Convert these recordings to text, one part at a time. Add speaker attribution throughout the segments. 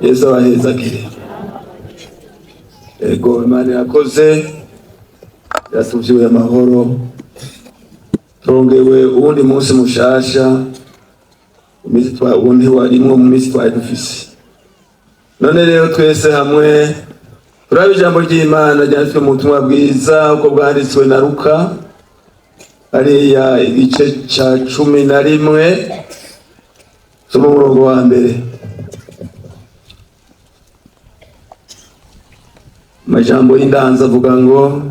Speaker 1: Yesu abaheza kire. Ego Imana yakoze yasuvyiwe amahoro. Tongewe uwundi munsi mushasha uwundi warimwo mu misi twari dufise. None rero twese hamwe turaba ijambo ry'Imana ryanditswe mu butumwa bwiza uko bwanditswe na Luka hariya igice ca 11 soma umurongo wa mbere. Majambo y'indanza avuga ngo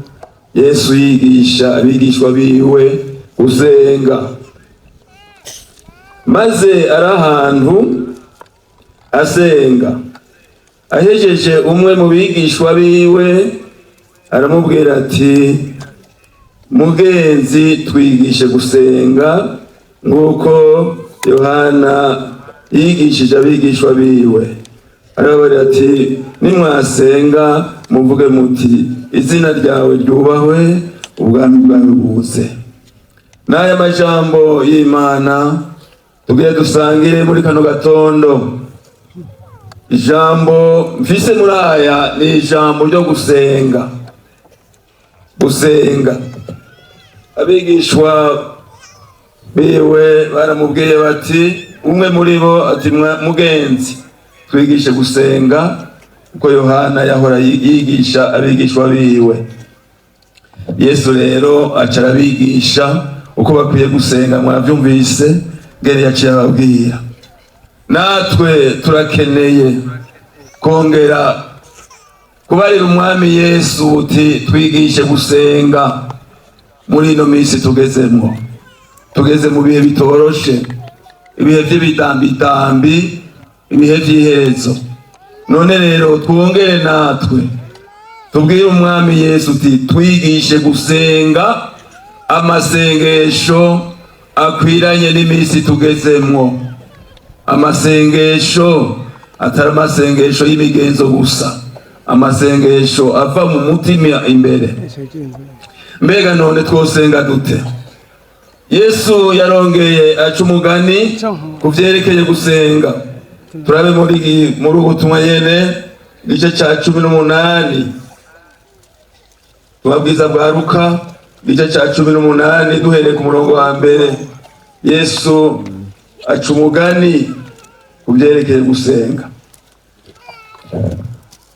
Speaker 1: Yesu yigisha abigishwa biwe gusenga. Maze ari ahantu asenga, ahejeje umwe mu bigishwa biwe aramubwira ati, mugenzi twigishe gusenga nk'uko Yohana yigishije abigishwa biwe. Arababwira ati, nimwasenga muvuge muti, izina ryawe ryubahwe, ubwami bwawe buze. N'aya majambo y'Imana tugiye dusangire muri kano gatondo. Ijambo mfise muri aya ni ijambo ryo gusenga. Gusenga. Abigishwa biwe baramubwiye bati, umwe muri bo ati, mugenzi twigishe gusenga uko Yohana yahora yigisha abigishwa biwe. Yesu rero aca arabigisha uko bakwiye gusenga. Mwavyumvise ngene yaciye ababwira. Natwe turakeneye kongera kubarira umwami Yesu uti twigishe gusenga muri ino misi tugezemwo. Tugeze mu bihe bitoroshe, ibihe vy'ibidambi, ibihe vy'iherezo. None rero twongere natwe tubwire umwami Yesu uti twigishe gusenga amasengesho akwiranye n'imisi tugezemwo. Amasengesho atari amasengesho y'imigenzo gusa, amasengesho ava mu mutima imbere. Mbega none twosenga dute? Yesu yarongeye aca umugani ku vyerekeye gusenga. Turabe muri ubutumwa nyene igice ca 18, tubabwiza bwa Luka igice ca 18 duhereye ku murongo wa mbere. Yesu aca umugani ku vyerekeye gusenga.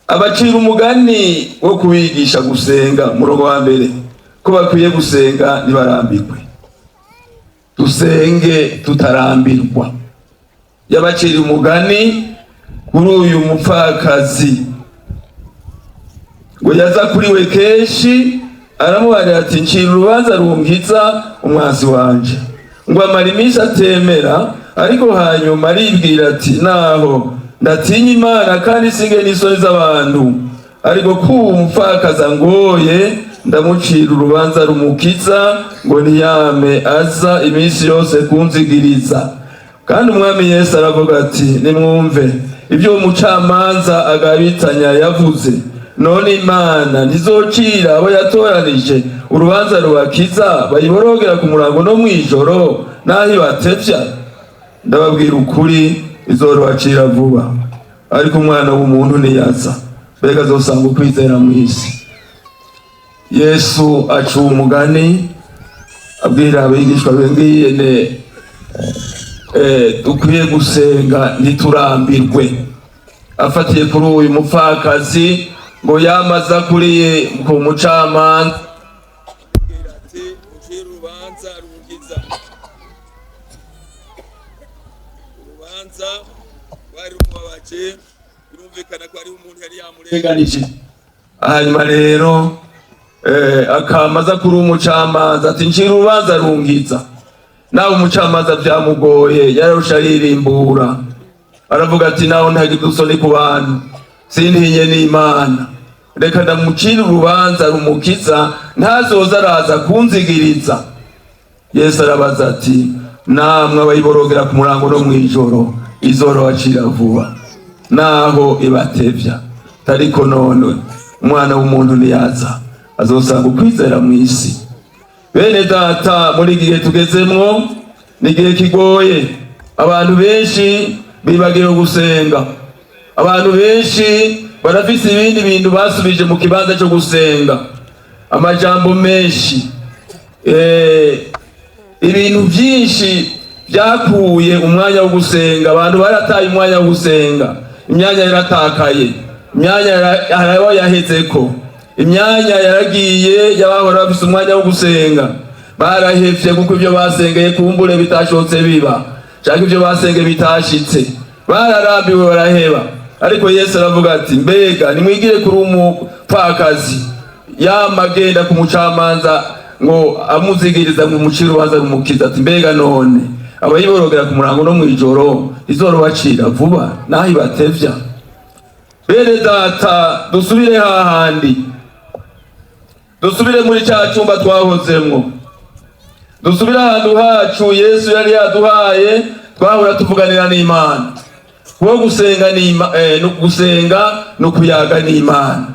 Speaker 1: Abacira umugani wo kubigisha gusenga. Murongo wa mbere, ko bakwiye gusenga ntibarambirwe. Dusenge tutarambirwa. Yabacira umugani kuri uyu mupfakazi ngo yaza kuri we kenshi, aramubarira ati, ncira urubanza runkiza umwansi wanje. Ngo amara iminsi atemera, ariko hanyuma aribwira ati, naho ndatinya Imana kandi singe n'isoni z'abantu, ariko kuba umupfakazi angoye ndamucira urubanza rumukiza, ngo ntiyame aza iminsi yose kunzigiriza. Kandi umwami Yesu aravuga ati, nimwumve ibyo umucamanza agabitanya yavuze. None Imana ntizocira abo yatoranije urubanza rubakiza, bayiborogera ku murango no mwijoro naho ibatevya? Ndababwira ukuri, izorubacira vuba. Ariko umwana w'umuntu niyaza, mbega azosanga ukwizera mw'isi? Yesu aca umugani abwira abigishwa bengiyene dukwiye gusenga ntiturambirwe. Afatiye kuri uyu mupfakazi ngo yamaza kuri ku mucamanza ati, ucira urubanza rugiza. Urubanza rwari rumubabaje, birumvikana ko ari umuntu yari yamurenganije. Hanyuma rero akamaza kuri umucamanza ati, ncira urubanza rungiza. Nawe umucamanza vyamugoye, yararusha aririmbura, aravuga ati, naho ntagira usoni ku bantu, sintinye n'Imana, reka ndamucira urubanza rumukiza, ntazoza araza kunzigiriza. Yesu arabaza ati, namwe abayiborogera ku murango no mwijoro, izorobacira vuba naho ibatevya. Tariko none umwana w'umuntu niyaza, azosanga ukwizera mw'isi. Bene data, muri gihe tugezemwo ni gihe kigoye. Abantu benshi bibagiwe gusenga. abantu benshi barafise ibindi bintu basubije mu kibanza cyo gusenga, amajambo menshi, ibintu byinshi byakuye umwanya wo gusenga. Abantu barataye umwanya wo gusenga, imyanya yaratakaye, imyanya haraho yahezeko, imyanya yaragiye y'abahora bafise umwanya wo gusenga barahevye, kuko ibyo basengeye kumbure bitashotse biba, cyangwa ibyo basengeye bitashitse, bararambiwe baraheba. Ariko Yesu aravuga ati, mbega nimwigire kuri umupfakazi yamagenda ku mucamanza ngo amuzigiriza mu muciro urubanza rumukiza, ati mbega none abayiborogera ku murango no mwijoro izorobacira vuba naho ibatevya. Bene data, dusubire hahandi, dusubire muri cya cyumba twahozemwo, dusubire ahantu hacu Yesu yari yaduhaye twahora tuvuganira n'Imana. Kuko gusenga no kuyaga n'Imana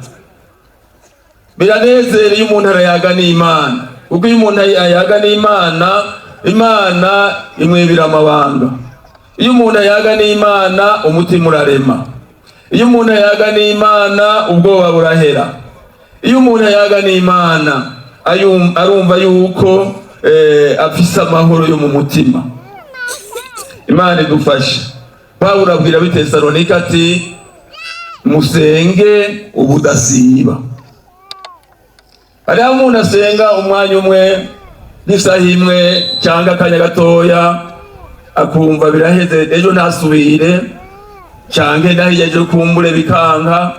Speaker 1: biranezera iyo umuntu arayaga n'Imana, kuko iyo umuntu ayaga n'Imana, Imana imwibira amabanga. Iyo umuntu ayaga n'Imana umutima urarema, iyo umuntu ayaga n'Imana ubwoba burahera, iyo umuntu ayaga n'Imana arumva yuko afise amahoro yo mu mutima. Imana idufashe. Pawulo abwira ab'Itesalonika ati, musenge ubudasiba. Hariho umuntu asenga umwanya umwe n'isaha imwe cyangwa akanya gatoya akumva biraheze, ejo ntasubire, cyangwa nahiyeje kumbure bikanka,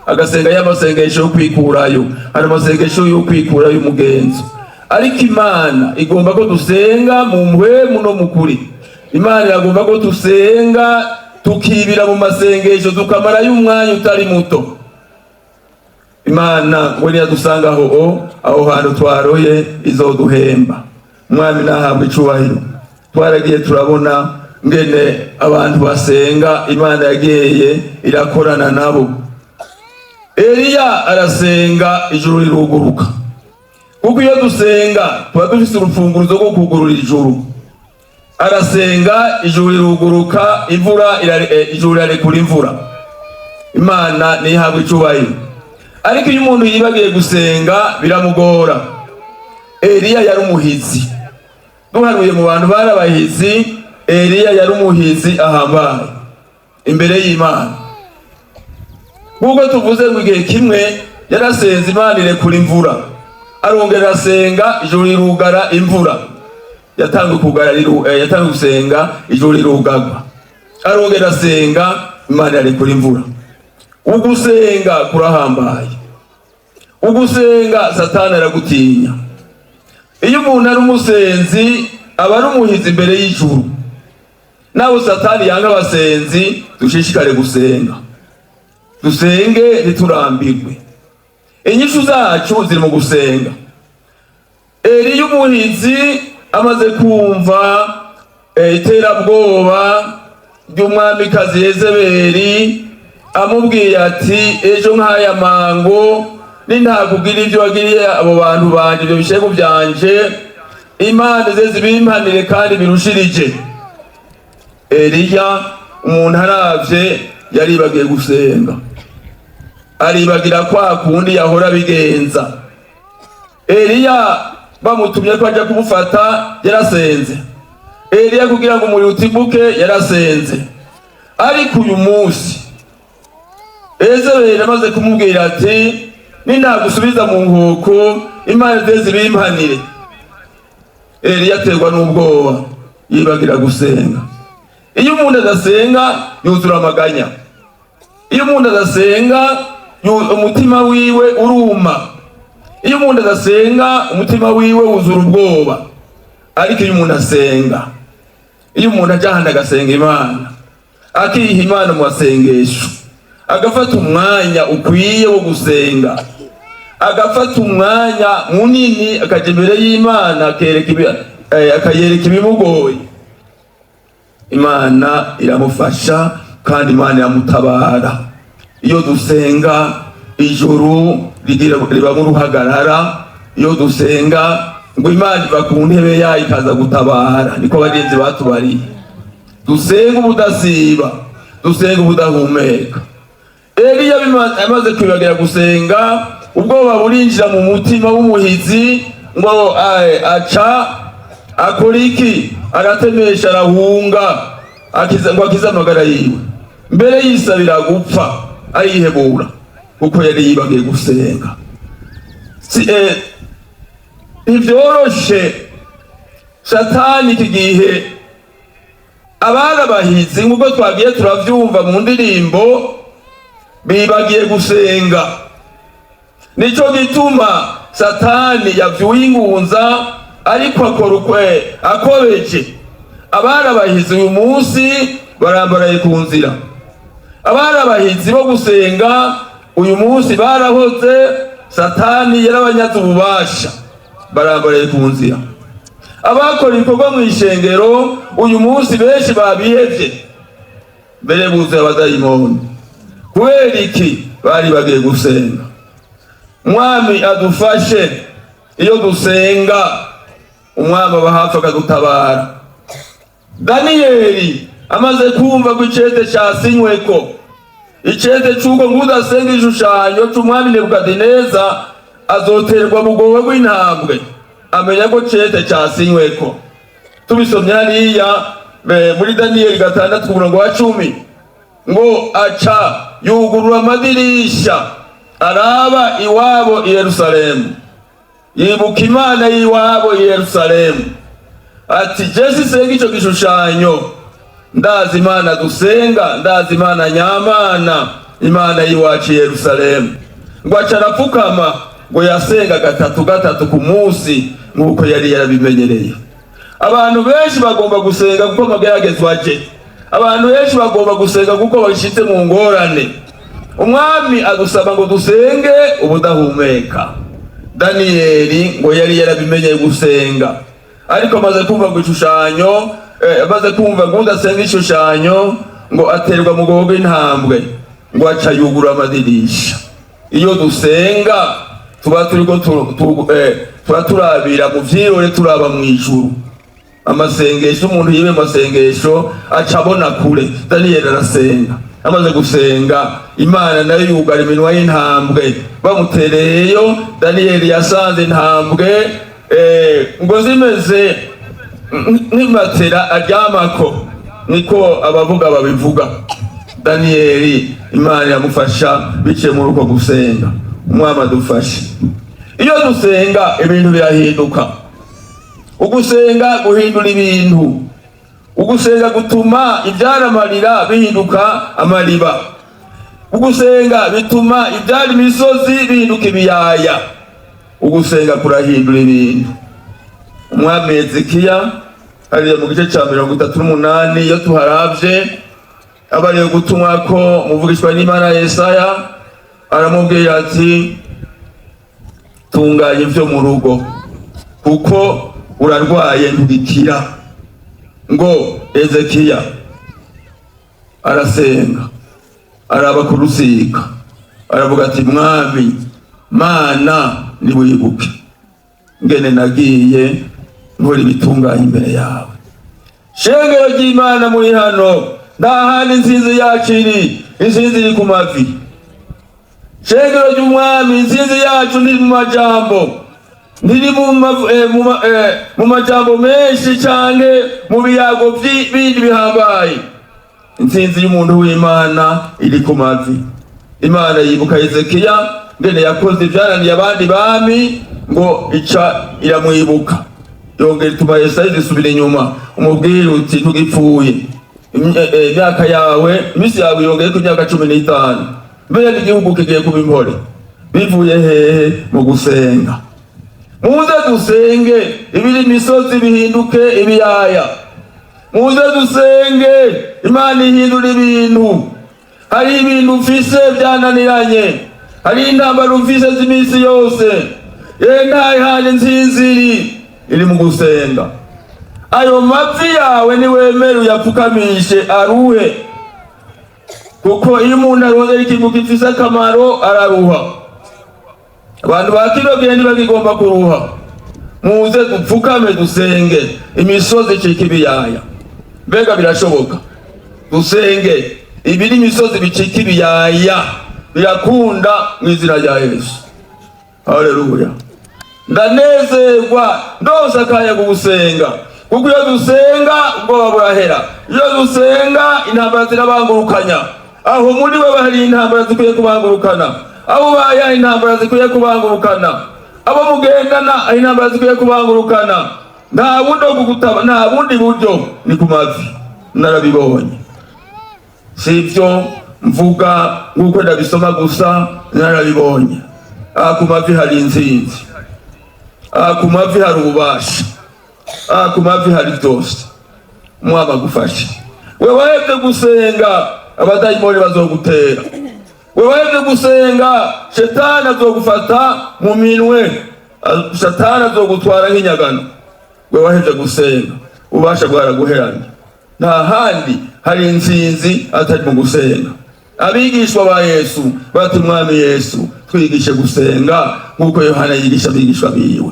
Speaker 1: agasenga y'amasengesho yo kwikurayo. Hari amasengesho yo kwikurayo umugenzo, ariko Imana igomba ko dusenga mu mpwemu no mu kuri. Imana iragomba ko dusenga tukibira mu masengesho tukamarayo umwanya utari muto. Imana ngo niyadusanga aho hantu twaroye izoduhemba. Umwami nahabwe icubahiro. Twaragiye turabona ngene abantu basenga, Imana yagiye irakorana nabo. Eliya arasenga ijuru riruguruka, kuko iyo dusenga tuba dufise urufunguruzo rwo kugurura ijuru. Arasenga ijuru riruguruka, ijuru rirarekura imvura. Imana nihabwe icubahiro. Ariko iyo umuntu yibagiye gusenga biramugora. Eliya yari umuhizi, duhanuye mu bantu barabahizi, Eliya yari umuhizi ahambaye imbere y'Imana. Kuko tuvuze ngo igihe kimwe yarasenze, Imana irekura imvura, arongera arasenga, ijuru rirugara, imvura yatangiye gusenga, ijuru rirugagwa, arongera arasenga, Imana irekura imvura. Ugusenga kurahambaye, ugusenga Satani aragutinya. Iyo umuntu ari umusenzi aba ari umuhizi imbere y'ijuru. Nawe Satani yanga abasenzi, dushishikare gusenga, dusenge ntiturambirwe. Inyishu zacu ziri mu gusenga. Eliya umuhizi amaze kumva iterabwoba ry'umwamikazi Yezebeli, amubwiye ati, ejo nk'aya mango nintakubwira ibyo wagiriye abo bantu banje, ibyo bishego byanje, Imana ze zibimpanire kandi birushirije. Eliya umuntu aravye yaribagiye gusenga, aribagira kwa kundi yahora bigenza. Eliya bamutumye ko ajya kumufata yarasenze. Eliya kugira ngo umuriro utibuke yarasenze. Ariko uyu munsi Yezebeli amaze kumubwira ati, nintagusubiza mu nkuko, Imana ze zibimpanire. Eliya aterwa n'ubwoba, yibagira gusenga. Iyo umuntu adasenga yuzura amaganya, iyo umuntu adasenga umutima wiwe uruma, iyo umuntu adasenga umutima wiwe wuzura ubwoba. Ariko iyo umuntu asenga, iyo umuntu aja handi agasenga Imana, akiha Imana mu masengesho, agafata umwanya ukwiye wo gusenga, agafata umwanya munini akaja imbere y'Imana, akayereka ibimugoye, Imana iramufasha kandi Imana iramutabara. Iyo dusenga ijuru ribamo uruhagarara, iyo dusenga ngo Imana iva ku ntebe yayo ikaza gutabara. Niko bagenzi batubariye, dusenga ubudasiba, dusenga ubudahumeka. Eliya amaze kwibagira gusenga, ubwoba burinjira mu mutima w'umuhizi, ngo aca akora iki? Aratemesha, arahunga, ngo akize amagara yiwe. Mbere yisabira gupfa, arihebura kuko yari yibagiye gusenga. Ntivyoroshe Satani iki gihe abarabahizi, nk'uko twagiye turavyumva mu ndirimbo, bibagiye gusenga. Nico gituma Satani yavyuye ingunza, ariko akobeje abarabahizi uyu munsi barambaraye ku nzira. Abarabahizi bo gusenga uyu munsi barahoze, Satani yarabanyaze ububasha, barambaraye ku nzira. Abakora ibikorwa mu ishengero uyu munsi benshi babihevye, mbere buzuye abadayimoni. Kubera iki? Bari bagiye gusenga. Umwami adufashe, iyo dusenga umwami aba hafi akadutabara. Daniyeli amaze kumva ko icete casinyweko, icete c'uko ngudasenga igishushanyo c'umwami Nebukadineza azoterwa mu bwoba bw'intambwe, amenya ko cete casinyweko. Tubisomye hariya muri Daniyeli 6:10, ngo aca yugurura amadirisha araba iwabo i Yerusalemu, yibuka Imana y'iwabo i Yerusalemu, ati Jesi senga ico gishushanyo, ndazi Imana dusenga, ndazi Imana nyamana, Imana y'iwacu i Yerusalemu. Ngo aca arapfukama, ngo yasenga gatatu ku munsi, nk'uko yari yarabimenyereye. Abantu benshi bagomba gusenga kuko mageragezwa aje. Abantu benshi bagomba gusenga kuko bashitse mu ngorane. Umwami adusaba ngo dusenge ubudahumeka. Daniyeli ngo yari yarabimenyeye gusenga, ariko amaze kumva ngo igishushanyo, amaze kumva ngo udasenga igishushanyo, ngo aterwa mu bwoba bw'intambwe, ngo aca yugura amadirisha. Iyo dusenga tuba turiko turabira mu vyirore, turaba mu ijuru. Amasengesho, umuntu yibe amasengesho aca abona kure. Daniyeli arasenga, amaze gusenga Imana nayo yugara iminwa y'intambwe. Bamutereyeyo, Daniyeli yasanze intambwe ngo zimeze nk'imatera aryamako, niko abavuga babivuga. Daniyeli Imana yamufasha biciye muri uko gusenga. Umwami adufashe. Iyo dusenga ibintu birahinduka. Ugusenga guhindura ibintu. Ugusenga gutuma ivyaramarira bihinduka amariba. Ugusenga bituma ivyari imisozi bihinduka ibiyaya. Ugusenga kurahindura ibintu. Umwami Hezekiya hariya mu gice ca 38, iyo tuharavye, abariye gutumwa ko muvugishwa n'Imana Yesaya, aramubwira ati tunganya ivyo mu rugo kuko urarwaye ntugikira. Ngo Hezekiya arasenga, araba ku rusika, aravuga ati Mwami Mana niwibuke ngene nagiye nkora ibitunganye imbere yawe. Shengero ry'Imana muri hano, ndahandi insinzi yacu iri, insinzi iri ku mavi. Shengero ry'Umwami, insinzi yacu ntiri mu majambo, ntiri mu majambo menshi canke mu biyago bindi bihambaye. Insinzi y'umuntu w'Imana iri ku mavi. Imana yibuka Hezekiya ngene yakoze ivyananiye abandi bami, ngo ica iramwibuka. Yongera ituma Yesaya isubira inyuma, umubwira uti ntugipfuye, imyaka yawe, imisi yawe yongeye ku myaka 15. Mbere n'igihugu kigiye kuba impore. Bivuye hehe? Mu gusenga. Muze dusenge ibiri imisozi bihinduke ibiyaya. Muze dusenge Imana ihindura ibintu. Hari ibintu ufise byananiranye, hari intambara ufise z'imisi yose, ntaye hanje nsinziri, iri mu gusenga. Ayo mavi yawe niwemere uyapfukamishe aruhe, kuko iyo umuntu arondera ikintu gifise akamaro araruha. Abantu bakirogeye ntibagomba kuruha. Muze dupfukame dusenge imisozi icika ibiyaya. Mbega birashoboka? Dusenge ibiri imisozi bicika ibiyaya birakunda mu izina rya Yesu. Haleluya. Ndanezerwa ndose akanya gusenga, kuko iyo dusenga ubwoba burahera, iyo dusenga intambara zirabangurukanya. Aho muri we hari intambara zikwiye kubangurukana, abo baya intambara zikwiye kubangurukana, abo mugendana intambara zikwiye kubangurukana. Nta bundi gutaba, nta bundi buryo, ni ku mavi. Narabibonye, sivyo mvuga nguko ndabisoma gusa, narabibonye. Ku mavi hari intsinzi, ku mavi hari ububasha, ku mavi hari byose. Umwami agufashe. We wahebye gusenga, abadayimoni bazogutera. We wahebye gusenga, shetani azogufata mu minwe, shetani azogutwara nk'inyagano. We wahebye gusenga, ubasha bwaraguheranye. Nta handi hari intsinzi atari mu gusenga. Abigishwa ba Yesu bati Umwami Yesu twigishe gusenga nkuko Yohana yigisha abigishwa biwe.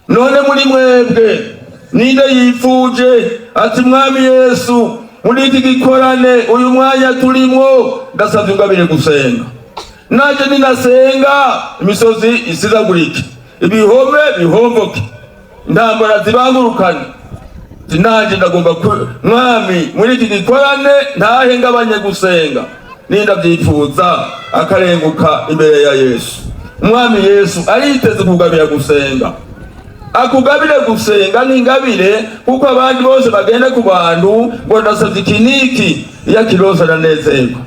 Speaker 1: None muri mwebwe ninde yifuje ati Mwami Yesu muri iki gikorane uyu mwanya turimo ndasavye ungabire gusenga? Naje ninasenga imisozi isizagurike, ibihome bihomboke, intambara zibangurukane. Naje ndagomba Mwami muri iki gikorane ntahe ngabanye gusenga. Ninda byifuza akarenguka imbere ya Yesu. Umwami Yesu ariteze kugabira gusenga. Akugabire gusenga n'ingabire, kuko abandi bose bagenda ku bantu ngo ndasavye ikiniki, iya kiroza nanezerwa.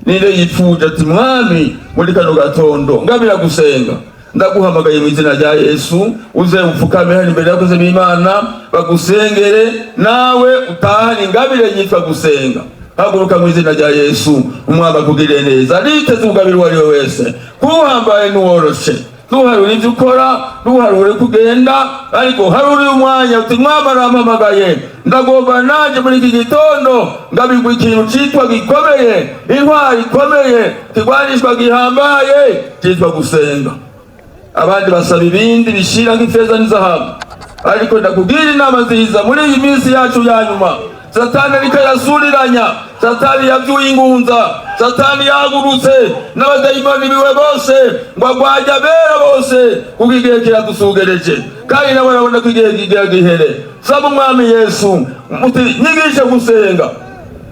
Speaker 1: Ninde yifuje ati Mwami muri kano gatondo ngabira gusenga? Ndaguhamagaye mu izina rya Yesu, uze upfukame hano imbere y'abakozi b'Imana bagusengere, nawe utahane ingabire yitwa gusenga. Haguruka mu izina rya Yesu, Umwami akugirire neza. Ariteze kugabira uwo ari we wese, kuhambaye n'uworoshe. Ntuharure ibyo ukora, ntuharure kugenda, ariko harure umwanya uti Mwami arampamagaye, ndagomba naje muri iki gitondo ngabirwa ikintu citwa gikomeye, intwari ikomeye, kigwanishwa gihambaye, citwa gusenga. Abandi basaba ibindi bishira nk'ifeza n'izahabu, ariko ndakubwira inama nziza muri iyi minsi yacu ya nyuma. Satani ariko yasuriranya, Satani yavyuye ingunza, Satani yagurutse n'abadayimoni biwe bose ngo agwajya bera bose, kuko igihe kiradusugereje kandi nawe arabona ko igihe kigira gihere. Saba Umwami Yesu muti nyigishe gusenga.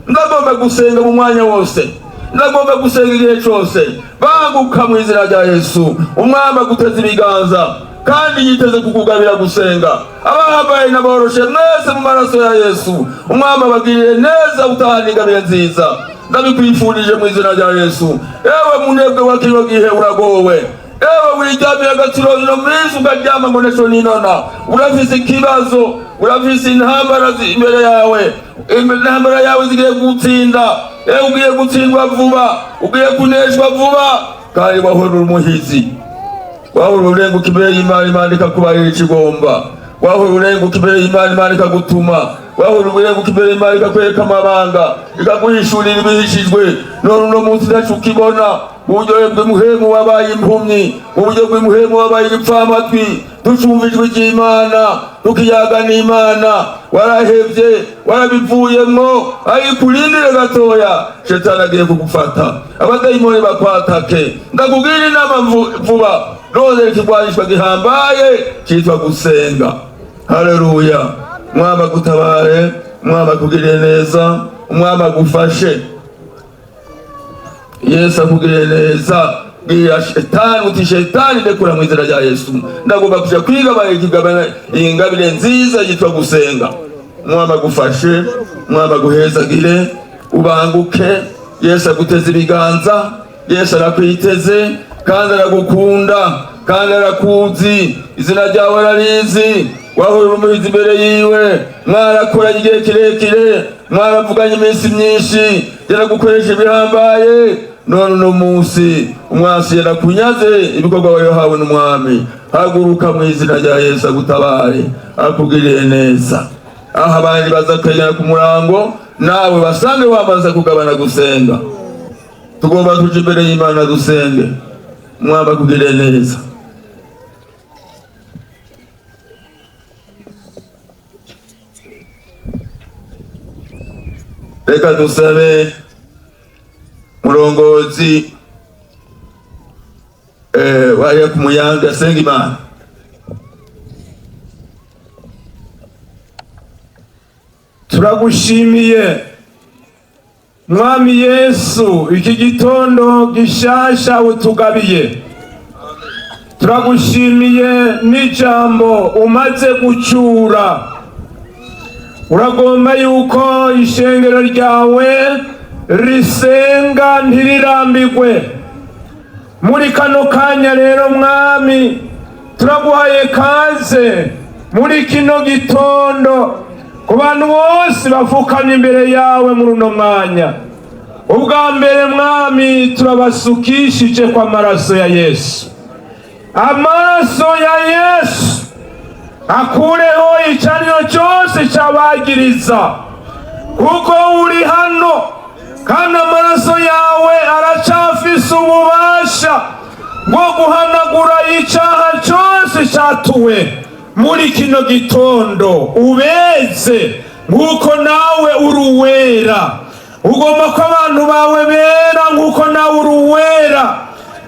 Speaker 1: Ndagomba gusenga mu mwanya wose, ndagomba gusenga igihe cyose. Banguka mu izina rya Yesu, Umwami aguteze ibiganza kandi yiteze kukugabira gusenga. Abahambaye n'aboroshe mwese mu maraso ya Yesu, Umwami abagirire neza utahana ingabire nziza. Ndabikwifurije mu izina rya Yesu. Ewe munebwe wa kino gihe uragowe, ewe wiryamira agaciro ino minsi ukaryama ngo nejo ninona, urafise ikibazo, urafise intambara imbere yawe, intambara yawe zigiye gutsinda, ewe ugiye gutsindwa vuba, ugiye kuneshwa vuba, kandi wahora umuhizi. Wahora urenguka imbere y'Imana, Imana ikakubarira ikigomba. Wahora urenguka imbere y'Imana, Imana ikagutuma. Wahora urenguka imbere y'Imana ikakwereka amabanga, ikaguhishurira ibihishijwe. None uno munsi ntaco ukibona, uburyo bw'umuhemu wabaye impumyi, uburyo bw'umuhemu wabaye ibipfamatwi. Ducumva ijwi ry'Imana, tukiyaga n'Imana. Warahevye, warabivuyemwo, ariko urindire gatoya, Shetani agiye kugufata, abadayimoni bakwatake. Ndakubwira inama vuba, none ikigwanishwa gihambaye citwa gusenga. Haleluya. Umwami agutabare, Umwami akugirire neza, Umwami agufashe. Yesu akugirire neza. Bwira Shetani uti Shetani ndekura mu izina rya Yesu, ndagomba kuja kwigabana ingabire nziza yitwa gusenga. Umwami agufashe, Umwami aguhezagire, ubanguke. Yesu aguteze ibiganza, Yesu arakwiteze kandi aragukunda kandi arakuzi, izina ryawe ararizi. Wahora umuhizi imbere yiwe, mwarakoranye igihe kirekire, mwaravuganye iminsi myinshi, yaragukoresha ibihambaye. None uno munsi umwasi yarakunyaze ibikorwa wahawe n'Umwami. Haguruka mu izina rya Yesu agutabare, akugirire neza. Aho abandi baza kwegera ku murango, nawe basange wamaze kugabana gusenga. Tugomba kuja imbere y'Imana dusenge. Umwami akugirire neza. Reka dusabe murongozi wari ku Muyange asenga Imana. Turagushimiye Mwami Yesu, iki gitondo gishasha utugabiye. Turagushimiye n'ijambo umaze gucura. Uragomba yuko ishengero ryawe risenga ntirirambirwe. Muri kano kanya rero Mwami, turaguhaye kaze muri kino gitondo ku bantu bose bafukamye imbere yawe muri uno mwanya. Ubwa mbere Mwami, turabasukishije kwa maraso ya Yesu. Amaraso ya Yesu akureho icyariro cyose cyabagiriza, kuko uri hano kandi amaraso yawe aracafise ububasha bwo guhanagura icyaha cyose cyatuwe muri kino gitondo. Ubeze nk'uko nawe uri uwera. Ugomba ko abantu bawe bera nk'uko nawe uri uwera.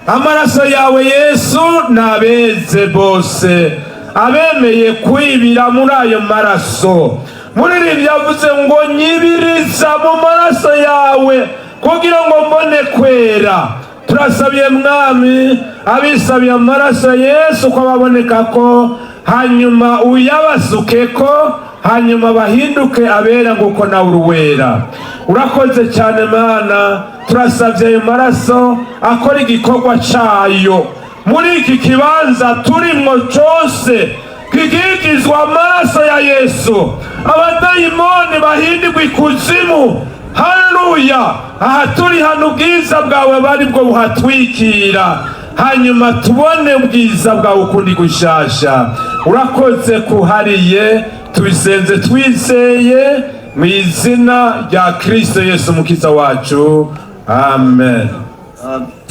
Speaker 1: Amaraso yawe Yesu nabeze bose abemeye kwibira muri ayo maraso. Muri iri yavuze ngo nyibiriza mu maraso yawe kugira ngo mbone kwera. Turasabiye Mwami abisabiye amaraso Yesu ko baboneka ko, hanyuma uyabasuke ko, hanyuma bahinduke abera nguko nawe uruwera. Urakoze cyane Mana, turasabye ayo maraso akora igikorwa cyayo muri iki kibanza turimwo cyose, kigigizwa amaraso ya Yesu. Abadayimoni bahindirwa ikuzimu. Haleluya! Aha turi hano ubwiza bwawe bari bwo buhatwikira, hanyuma tubone ubwiza bwawe ukundi gushasha. Urakoze kuhariye, tubisenze twizeye mu izina rya Kristo Yesu umukiza wacu. Amen.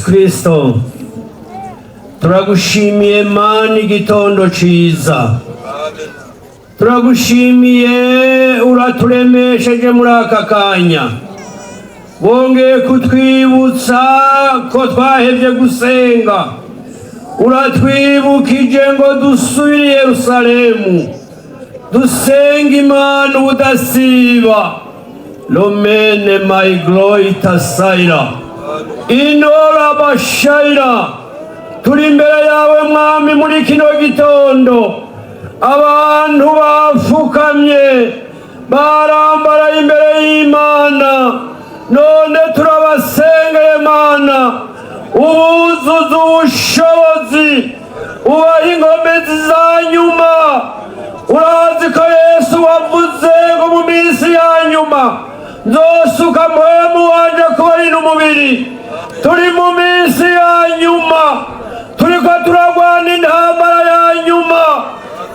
Speaker 2: Kristo, turagushimiye Mana igitondo ciza. Turagushimiye uraturemesheje muri aka kanya, wongeye kutwibutsa ko twahevye gusenga. Uratwibukije ngo dusubire i Yerusalemu dusenga Imana ubudasiba. Lomene my glory tasaira inora bashaira. Turi imbere yawe Mwami muri kino gitondo, abantu bafukamye barambara imbere y'Imana, none turabasengeye Mana ubuzuza ubushobozi, ubaha inkomezi za nyuma. Urazi ko Yesu wavuze ngo mu minsi ya nyuma nzosuka mpwemu wanje kubarinda umubiri. Turi mu minsi ya nyuma, turiko turagwana intambara ya nyuma.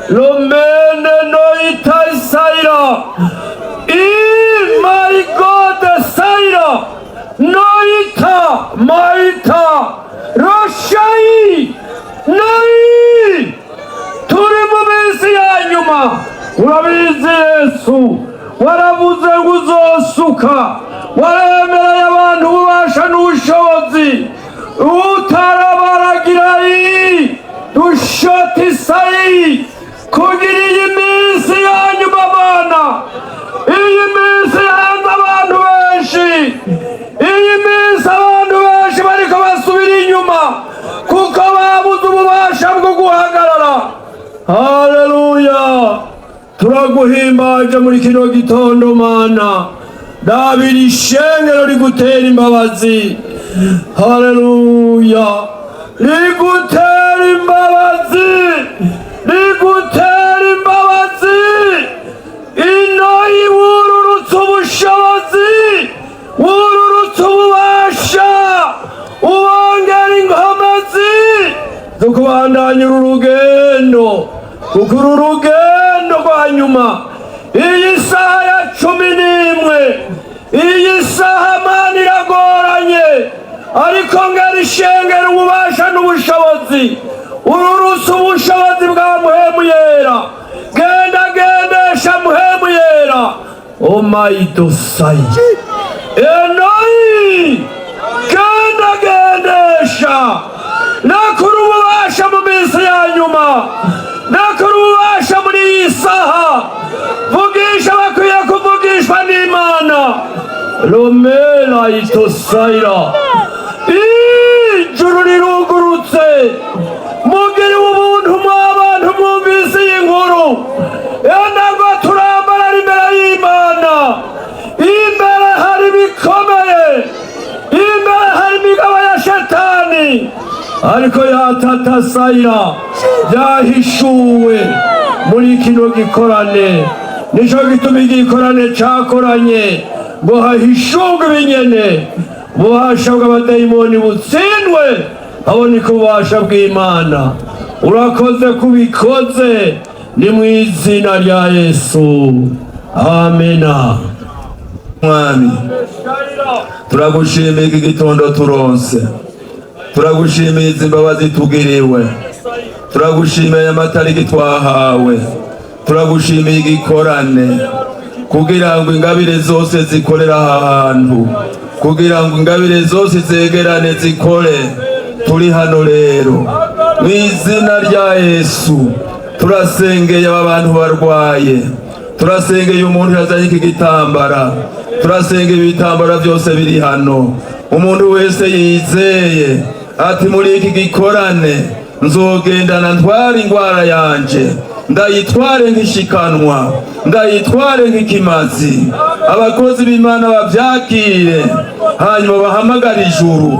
Speaker 2: Lomene no itasaira my God saira no ita maita roshai noi. Turi mu minsi ya nyuma. Urabizi Yesu waravuze ngo uzosuka, waremereye abantu ububasha n'ubushobozi, utarabaragira dushoti sayi kugira iyi minsi ya nyuma Mana. Iyi minsi hanze abantu benshi, iyi minsi abantu benshi bariko basubira inyuma kuko babuze ububasha bwo guhagarara. Haleluya! Turaguhimbaje muri kino gitondo Mana. Dabiri ishengero rigutera imbabazi. Haleluya! Rigutera imbabazi, rigutera imbabazi. Ino iwururutse ubushobozi, wururutse ububasha, ubongera inkomezi zo kubandanya uru rugendo, kuko uru rugendo rwa nyuma. Iyi saha ya 11, iyi saha Mana iragoranye, ariko ngari ishengero ububasha n'ubushobozi, ururutse ubushobozi bwa Muhemu Yera. Genda gendesha Muhemu Yera. Oh my dosai enoi kugendesha, nakura ububasha mu minsi ya nyuma, nakura ububasha muri iyi saha. Vugisha bakwiye kuvugishwa n'Imana. Romela itosaira, ijuru rirugurutse. Mugire ubuntu mw'abantu mwumvise iyi nkuru. Ntabwo turambara imbere y'Imana. Imbere hari bikomeye, imbere hari imigabo ya Shetani, ariko yatatasayira byahishuwe muri kino gikorane. Nico gituma igikorane cakoranye ngo hahishurwe ibinyene, ububasha bw'abadayimoni butsindwe, haboneka ububasha bw'Imana. Urakoze kubikoze, ni mu izina rya Yesu, amena.
Speaker 1: Mwami, turagushimiye iki gitondo turonse, turagushimiye izi mbabazi tugiriwe, turagushimiye amatariki twahawe, turagushimiye igikorane kugira ngo ingabire zose zikorera aha hantu, kugira ngo ingabire zose zegerane zikore. Turi hano rero mu izina rya Yesu, turasengeye aba bantu barwaye, turasengeye umuntu yazanye iki gitambara, turasengeye ibitambara byose biri hano. Umuntu wese yizeye ati muri iki gikorane nzogendana ntwara ingwara yanje, ndayitware nk'ishikanwa, ndayitware nk'ikimazi. Abakozi b'Imana bavyakire, hanyuma bahamagara ijuru,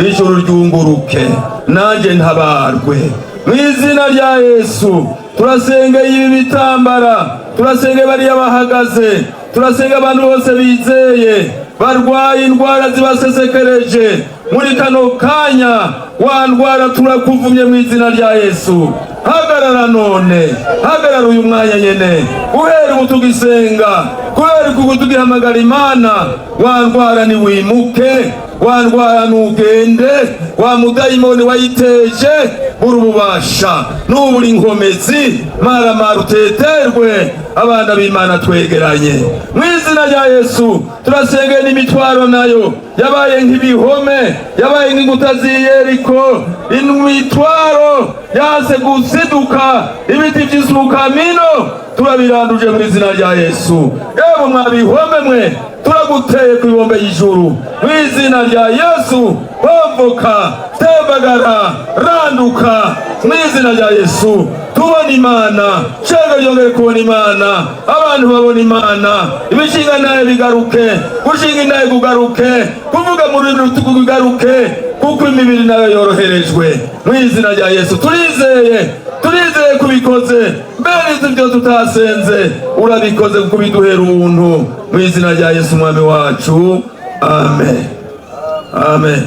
Speaker 1: ijuru ryunguruke, nanjye ntabarwe mu izina rya Yesu. Turasengeye ibi bitambara, turasengeye bariya bahagaze, turasengeye abantu bose bizeye barwaye indwara zibasesekereje muri kano kanya. Wa ndwara turakuvumye mu izina rya Yesu. Hagarara none, hagarara uyu mwanya nyene, guhera ubu tugisenga, guhera ubu tugihamagara Imana. Wa ndwara ni wimuke, wa ndwara nugende, wa mudayimoni wayiteje buri ububasha n'uburi inkomezi, maramara uteterwe. Abana b'Imana twegeranye mu izina rya Yesu. Turasengeye n'imitwaro nayo yabaye nk'ibihome, yabaye nk'inkuta z'i Yeriko. Imitwaro yanse gusiduka, ibiti vy'isukamino turabiranduje mu izina rya Yesu. Yewe mwabihome mwe, turaguteye ku ibombe y'ijuru mu izina rya Yesu. Homboka, tembagara, randuka mu izina rya Yesu. Tubona Imana, shenge ryongere kubona Imana, abantu babona Imana, ibishinga naye bigaruke, gushinga inaye kugaruke, kuvuga muri rutugu bigaruke, kuko imibiri nayo yoroherejwe mu izina rya Yesu. Turizeye kubikoze, mbere ibyo tutasenze urabikoze kuko biduhera ubuntu mu izina rya Yesu umwami wacu, amen, amen.